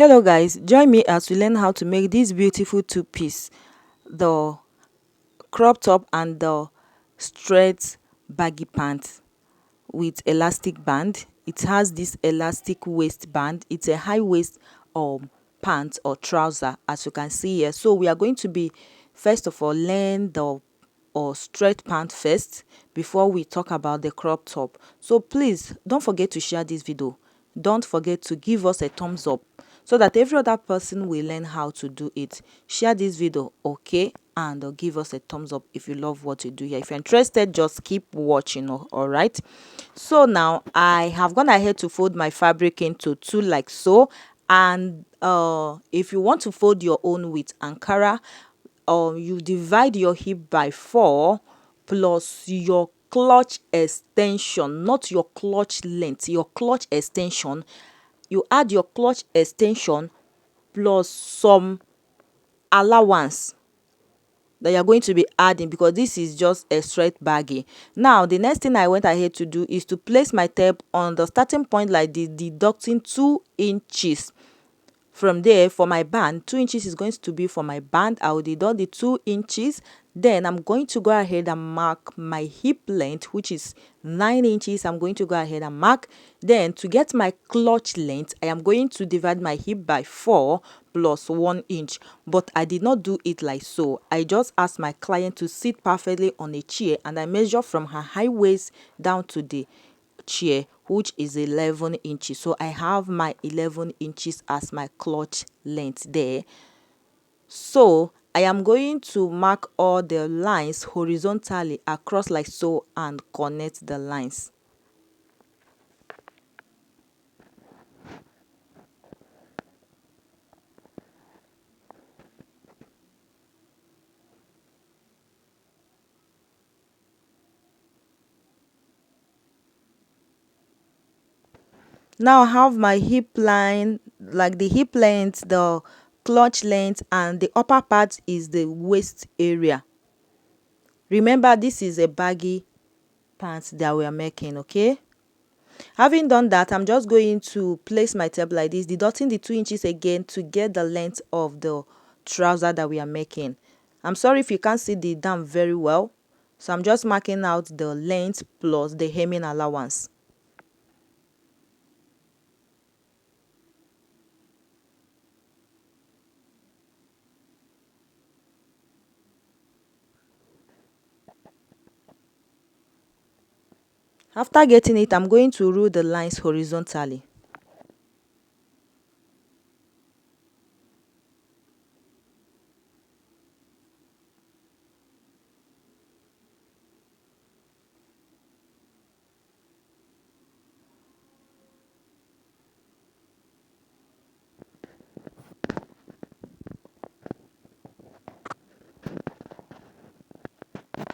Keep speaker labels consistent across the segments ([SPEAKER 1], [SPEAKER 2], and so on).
[SPEAKER 1] Hello guys, join me as we learn how to make this beautiful two-piece, the crop top and the straight baggy pants with elastic band. It has this elastic waistband. It's a high waist pant or trouser, as you can see here. So we are going to be first of all learn the or straight pant first before we talk about the crop top. So please don't forget to share this video. Don't forget to give us a thumbs up so that every other person will learn how to do it. Share this video, okay, and give us a thumbs up if you love what you do here. If you're interested, just keep watching. All right, so now I have gone ahead to fold my fabric into two like so. And if you want to fold your own with Ankara, you divide your hip by 4 plus your clutch extension, not your clutch length, your clutch extension. You add your clutch extension plus some allowance that you're going to be adding, because this is just a straight baggy. Now the next thing I went ahead to do is to place my tape on the starting point like this, deducting 2 inches. From there, for my band, 2 inches is going to be for my band. I will deduct the 2 inches. Then I'm going to go ahead and mark my hip length, which is 9 inches. I'm going to go ahead and mark. Then to get my clutch length, I am going to divide my hip by 4 plus 1 inch. But I did not do it like so. I just asked my client to sit perfectly on a chair, and I measure from her high waist down to the chair, which is 11 inches. So I have my 11 inches as my clutch length there. So I am going to mark all the lines horizontally across like so and connect the lines. Now I have my hip line, like the hip length, the clutch length, and the upper part is the waist area. Remember, this is a baggy pants that we are making, okay? Having done that, I'm just going to place my tape like this, deducting the 2 inches again to get the length of the trouser that we are making. I'm sorry if you can't see the dam very well, so I'm just marking out the length plus the hemming allowance. After getting it, I'm going to rule the lines horizontally.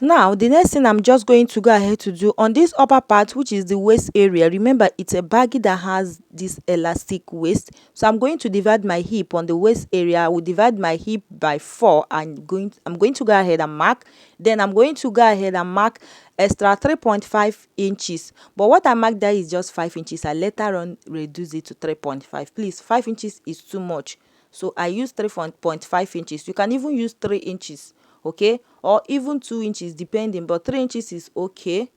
[SPEAKER 1] Now the next thing I'm just going to go ahead to do on this upper part, which is the waist area. Remember, it's a baggy that has this elastic waist, so I'm going to divide my hip on the waist area. I will divide my hip by 4 and I'm going to go ahead and mark. Then I'm going to go ahead and mark extra 3.5 inches, but what I marked there is just 5 inches. I later on reduce it to 3.5. Please, 5 inches is too much, so I use 3.5 inches. You can even use 3 inches, okay, or even 2 inches depending, but 3 inches is okay.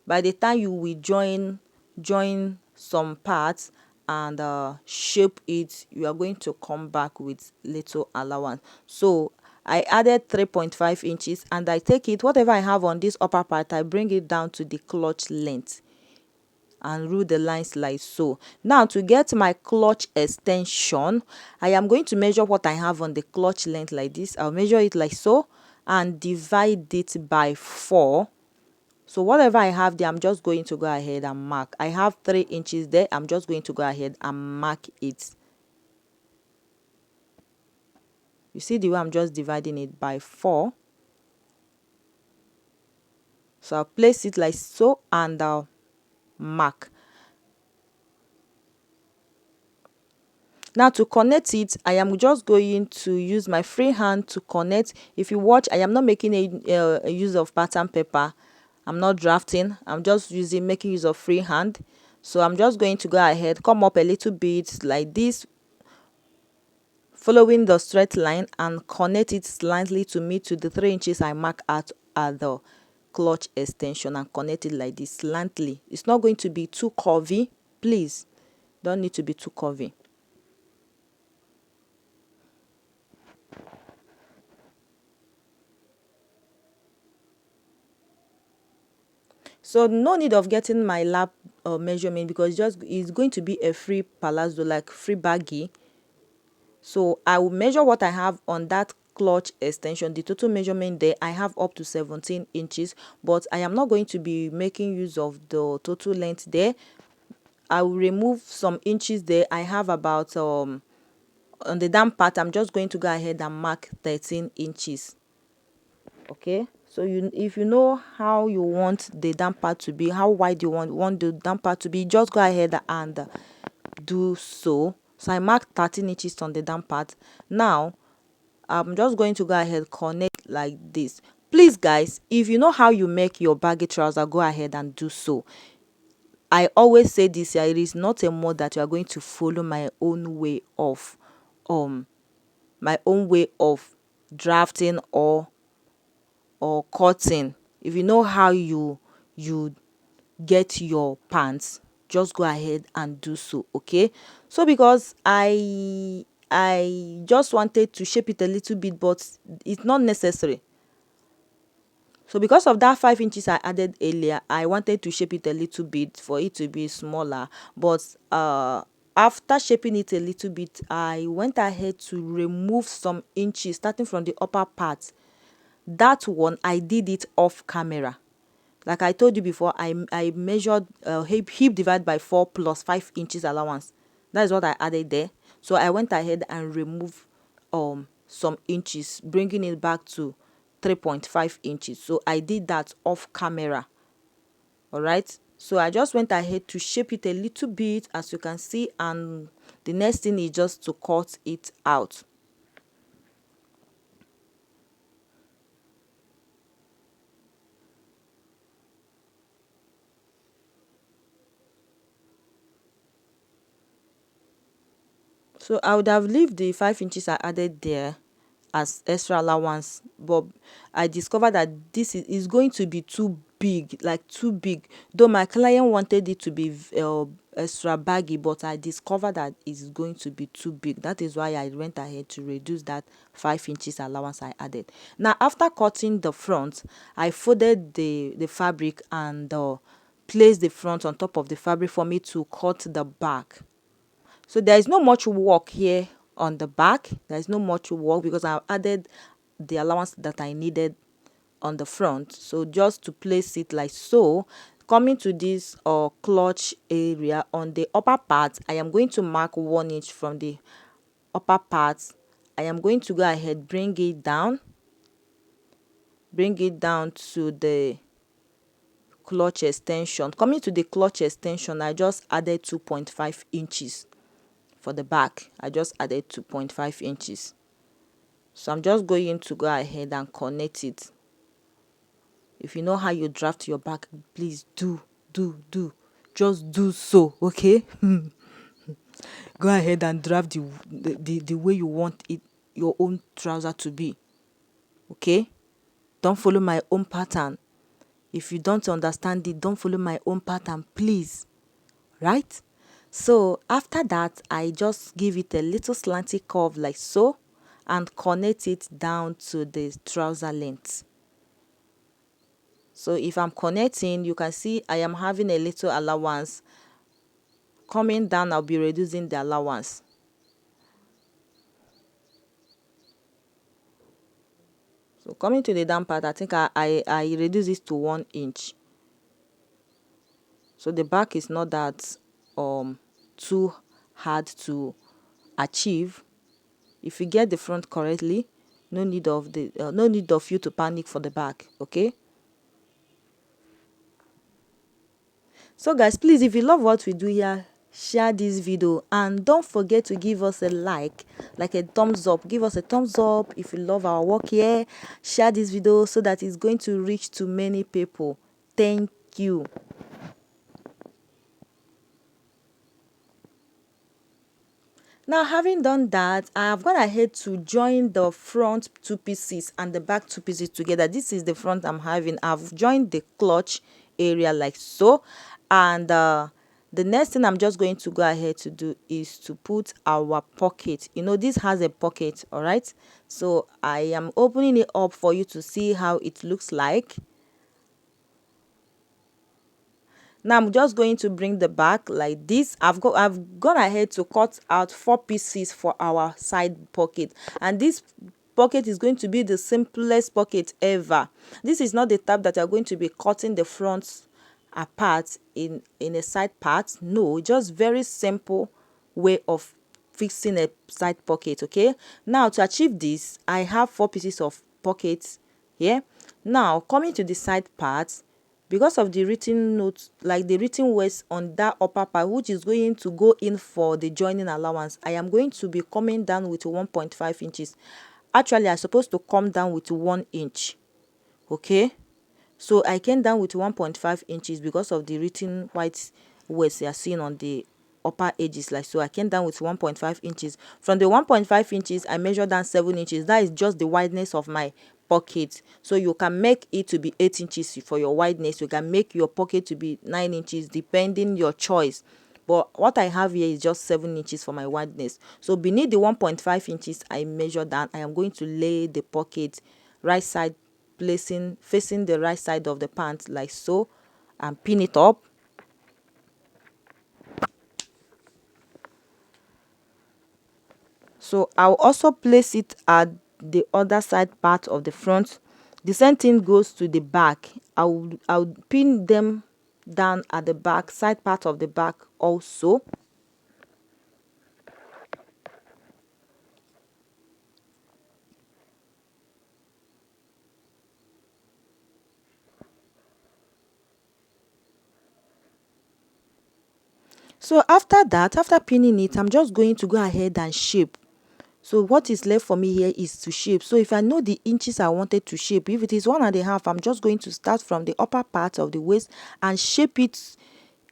[SPEAKER 1] By the time you will join some parts and shape it, you are going to come back with little allowance. So I added 3.5 inches, and I take it, whatever I have on this upper part, I bring it down to the clutch length and rule the lines like so. Now to get my clutch extension, I am going to measure what I have on the clutch length like this. I'll measure it like so and divide it by 4. So whatever I have there, I'm just going to go ahead and mark. I have 3 inches there. I'm just going to go ahead and mark it. You see the way I'm just dividing it by 4. So I'll place it like so and I'll mark. Now to connect it, I am just going to use my free hand to connect. If you watch, I am not making a use of pattern paper. I'm not drafting. I'm just making use of free hand. So I'm just going to go ahead, come up a little bit like this following the straight line and connect it slightly to meet to the 3 inches I mark out at the clutch extension, and connect it like this slightly. It's not going to be too curvy, please. Don't need to be too curvy. So no need of getting my lap measurement, because it's going to be a free palazzo, like free baggy. So I will measure what I have on that clutch extension. The total measurement there, I have up to 17 inches, but I am not going to be making use of the total length there. I will remove some inches there. I have about on the down part, I'm just going to go ahead and mark 13 inches. Okay, so if you know how you want the down part to be, how wide you want the down part to be, just go ahead and do so. So I marked 13 inches on the down part. Now I'm just going to go ahead connect like this. Please guys, if you know how you make your baggy trouser, go ahead and do so. I always say this here, it is not a mode that you are going to follow um my own way of drafting or cutting. If you know how you get your pants, just go ahead and do so. Okay, so because I just wanted to shape it a little bit, but it's not necessary. So because of that 5 inches I added earlier, I wanted to shape it a little bit for it to be smaller. But after shaping it a little bit, I went ahead to remove some inches starting from the upper part. That one I did it off camera. Like I told you before, I measured hip divide by 4 plus 5 inches allowance. That is what I added there. So I went ahead and removed some inches, bringing it back to 3.5 inches. So I did that off camera. All right, so I just went ahead to shape it a little bit, as you can see, and the next thing is just to cut it out. So I would have left the 5 inches I added there as extra allowance, but I discovered that this is going to be too big, like too big. Though my client wanted it to be extra baggy, but I discovered that it's going to be too big. That is why I went ahead to reduce that 5 inches allowance I added. Now after cutting the front, I folded the fabric and placed the front on top of the fabric for me to cut the back. So there is no much work here on the back. There is no much work because I added the allowance that I needed on the front. So just to place it like so, coming to this clutch area on the upper part, I am going to mark 1 inch from the upper part. I am going to go ahead, bring it down to the clutch extension. Coming to the clutch extension, I just added 2.5 inches. For the back, I just added 2.5 inches. So I'm just going to go ahead and connect it. If you know how you draft your back, please do just do so. Okay. Go ahead and draft the way you want it, your own trouser to be. Okay, don't follow my own pattern. If you don't understand it, don't follow my own pattern, please. Right? So after that, I just give it a little slanty curve like so and connect it down to the trouser length. So if I'm connecting, you can see I am having a little allowance. Coming down, I'll be reducing the allowance. So coming to the down part, I think I reduce this to 1 inch. So the back is not that too hard to achieve. If you get the front correctly, no need of you to panic for the back. Okay, so guys, please, if you love what we do here, share this video and don't forget to give us a like a thumbs up. Give us a thumbs up if you love our work here. Share this video so that it's going to reach to many people. Thank you. Now, having done that, I have gone ahead to join the front two pieces and the back two pieces together. This is the front I'm having. I've joined the clutch area like so. And the next thing I'm just going to go ahead to do is to put our pocket. This has a pocket, all right? So I am opening it up for you to see how it looks like. Now I'm just going to bring the back like this. I've gone ahead to cut out 4 pieces for our side pocket, and this pocket is going to be the simplest pocket ever. This is not the type that you're going to be cutting the front apart in a side part. No, just very simple way of fixing a side pocket. Okay, now to achieve this, I have 4 pieces of pockets here. Now coming to the side part, because of the written notes, like the written words on that upper part, which is going to go in for the joining allowance, I am going to be coming down with 1.5 inches. Actually, I'm supposed to come down with 1 inch. Okay, so I came down with 1.5 inches because of the written white words you are seeing on the upper edges. Like so, I came down with 1.5 inches. From the 1.5 inches, I measured down 7 inches. That is just the wideness of my pocket. So you can make it to be 8 inches for your wideness. You can make your pocket to be 9 inches depending your choice. But what I have here is just 7 inches for my wideness. So beneath the 1.5 inches I measured down, I am going to lay the pocket right side, facing the right side of the pants like so, and pin it up. So I'll also place it at the other side part of the front. The same thing goes to the back. I'll pin them down at the back side part of the back also. So after that, after pinning it, I'm just going to go ahead and shape. So what is left for me here is to shape. So if I know the inches I wanted to shape, if it is 1.5, I'm just going to start from the upper part of the waist and shape it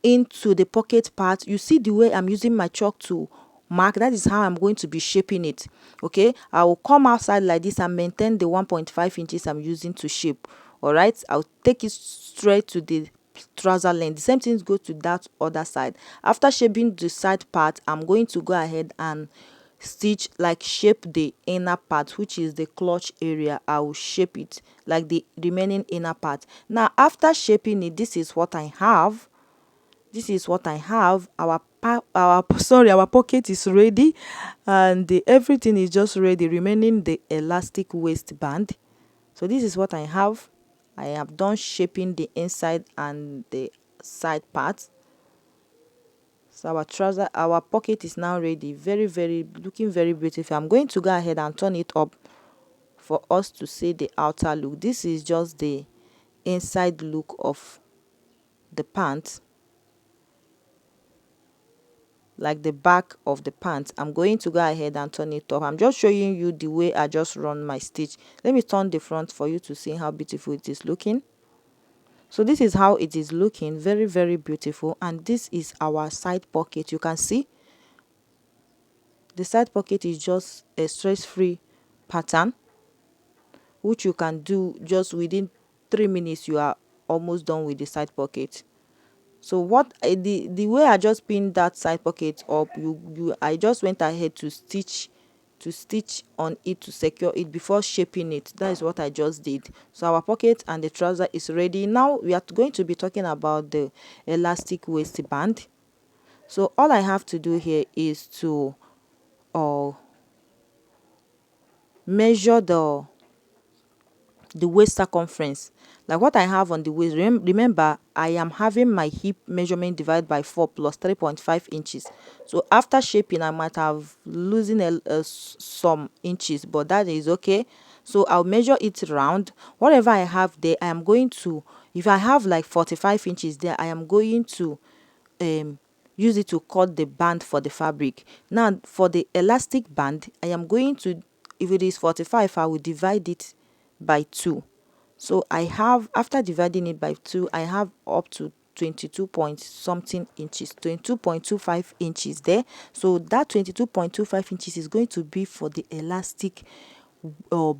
[SPEAKER 1] into the pocket part. You see the way I'm using my chalk to mark, that is how I'm going to be shaping it. Okay, I will come outside like this and maintain the 1.5 inches I'm using to shape. All right, I'll take it straight to the trouser length. The same thing goes to that other side. After shaping the side part, I'm going to go ahead and shape the inner part, which is the clutch area. I will shape it like the remaining inner part. Now after shaping it, this is what I have. Our pocket is ready, and everything is just ready, remaining the elastic waistband. So this is what I have. I have done shaping the inside and the side part. So our pocket is now ready. Very looking very beautiful. I'm going to go ahead and turn it up for us to see the outer look. This is just the inside look of the pants, like the back of the pants. I'm going to go ahead and turn it up. I'm just showing you the way I just run my stitch. Let me turn the front for you to see how beautiful it is looking. So this is how it is looking. Very beautiful. And this is our side pocket. You can see the side pocket is just a stress-free pattern, which you can do just within 3 minutes. You are almost done with the side pocket. So what the way I just pinned that side pocket up, I just went ahead to stitch on it to secure it before shaping it. That is what I just did. So our pocket and the trouser is ready. Now we are going to be talking about the elastic waistband. So all I have to do here is to measure the waist circumference, like what I have on the waist. Remember, I am having my hip measurement divided by 4 plus 3.5 inches. So after shaping, I might have losing some inches, but that is okay. So I'll measure it round. Whatever I have there, I am going to, if I have like 45 inches there, I am going to use it to cut the band for the fabric. Now for the elastic band, I am going to, if it is 45, I will divide it by 2. So I have, after dividing it by 2, I have up to 22 point something inches, 22.25 inches there. So that 22.25 inches is going to be for the elastic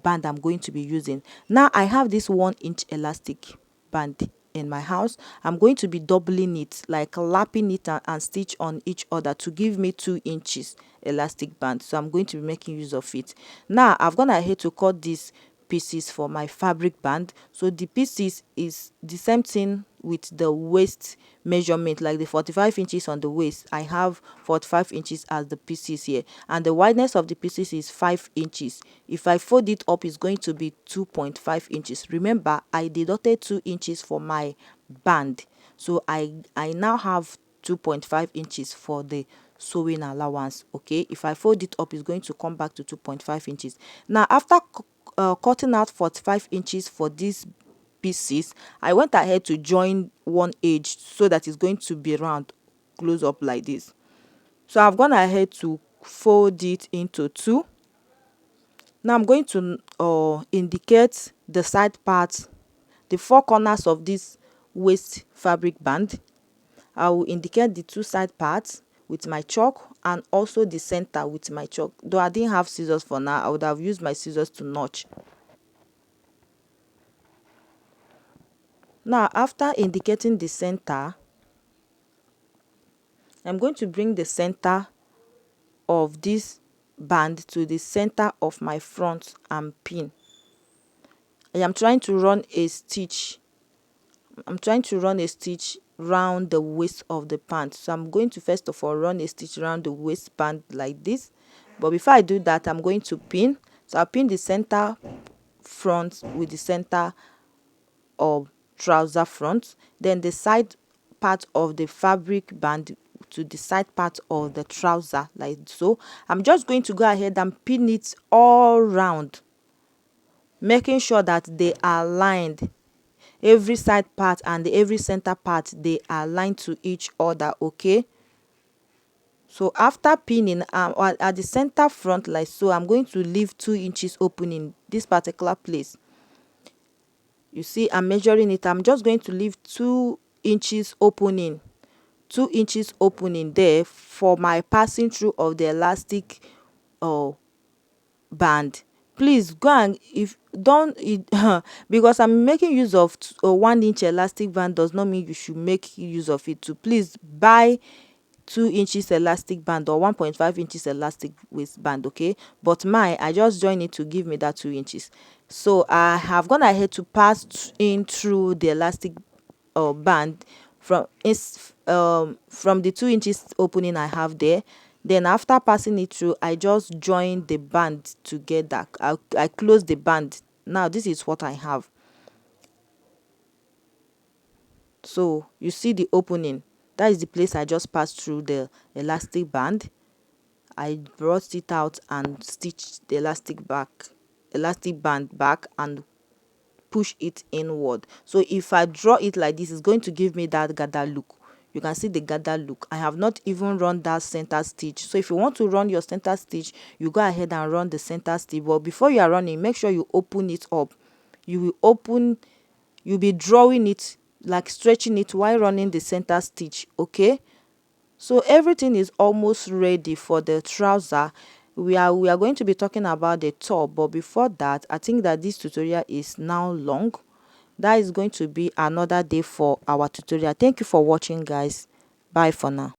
[SPEAKER 1] band I'm going to be using. Now I have this 1 inch elastic band in my house. I'm going to be doubling it, like lapping it and stitch on each other to give me 2 inches elastic band. So I'm going to be making use of it. Now I've gone ahead to cut these pieces for my fabric band. So the pieces is the same thing with the waist measurement, like the 45 inches on the waist. I have 45 inches as the pieces here, and the wideness of the pieces is 5 inches. If I fold it up, it's going to be 2.5 inches. Remember, I deducted 2 inches for my band, so I now have 2.5 inches for the sewing allowance. Okay, if I fold it up, it's going to come back to 2.5 inches. Now after cutting out 45 inches for these pieces, I went ahead to join one edge so that it's going to be round, close up like this. So I've gone ahead to fold it into two. Now I'm going to indicate the side parts, the four corners of this waist fabric band. I will indicate the two side parts with my chalk, and also the center with my chalk. Though I didn't have scissors for now, I would have used my scissors to notch. Now after indicating the center, I'm going to bring the center of this band to the center of my front and pin. I am trying to run a stitch. I'm trying to run a stitch round the waist of the pant. So I'm going to first of all run a stitch around the waistband like this. But before I do that, I'm going to pin. So I'll pin the center front with the center of trouser front, then the side part of the fabric band to the side part of the trouser like so. I'm just going to go ahead and pin it all round, making sure that they are aligned. Every side part and every center part, they are aligned to each other. Okay, so after pinning at the center front like so, I'm going to leave 2 inches open in this particular place. You see, I'm measuring it. I'm just going to leave 2 inches opening, 2 inches opening there for my passing through of the elastic band. Please go and if don't it because I'm making use of a 1 inch elastic band does not mean you should make use of it too. Please buy 2 inches elastic band or 1.5 inches elastic waistband. Okay, but I just join it to give me that 2 inches. So I have gone ahead to pass in through the elastic band from the 2 inches opening I have there. Then after passing it through, I just join the band together. I close the band. Now this is what I have. So you see the opening, that is the place I just passed through the elastic band. I brought it out and stitched the elastic band back and push it inward. So if I draw it like this, it's going to give me that gather look. You can see the gather look. I have not even run that center stitch. So if you want to run your center stitch, you go ahead and run the center stitch. But before you are running, make sure you open it up. You'll be drawing it, like stretching it while running the center stitch. Okay, so everything is almost ready for the trouser. We are going to be talking about the top, but before that, I think that this tutorial is now long. That is going to be another day for our tutorial. Thank you for watching, guys. Bye for now.